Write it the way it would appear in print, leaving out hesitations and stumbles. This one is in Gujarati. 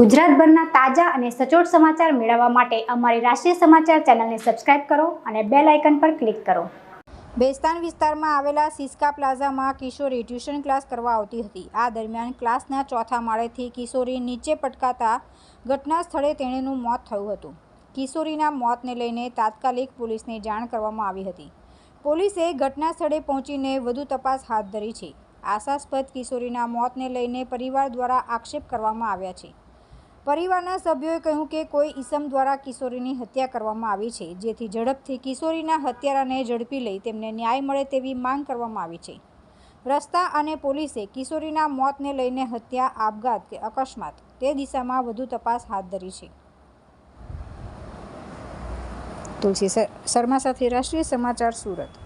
ગુજરાતભરના તાજા અને સચોટ સમાચાર મેળવવા માટે અમારી રાષ્ટ્રીય સમાચાર ચેનલને સબસ્ક્રાઇબ કરો અને બેલ આઇકન પર ક્લિક કરો। બેસ્તાન વિસ્તારમાં આવેલા સિસ્કા પ્લાઝામાં કિશોરી ટ્યુશન ક્લાસ કરવા આવતી હતી। આ દરમિયાન ક્લાસના ચોથા માળેથી કિશોરી નીચે પટકાતા ઘટના સ્થળે તેણીનું મોત થયું હતું। કિશોરીના મોતને લઈને તાત્કાલિક પોલીસને જાણ કરવામાં આવી હતી। પોલીસે ઘટના સ્થળે પહોંચીને વધુ તપાસ હાથ ધરી છે। આશાસ્પદ કિશોરીના મોતને લઈને પરિવાર દ્વારા આક્ષેપ કરવામાં આવ્યા છે। પરિવારના સભ્યોએ કહ્યું કે કોઈ ઈસમ દ્વારા કિશોરીની હત્યા કરવામાં આવી છે, જેથી ઝડપથી કિશોરીના હત્યારાને ઝડપી લઈ તેમને ન્યાય મળે તેવી માંગ કરવામાં આવી છે। રસ્તા અને પોલીસે કિશોરીના મોતને લઈને હત્યા, આપઘાત કે અકસ્માત તે દિશામાં વધુ તપાસ હાથ ધરી છે। તુલસી શર્મા સાથે રાષ્ટ્રીય સમાચાર, સુરત।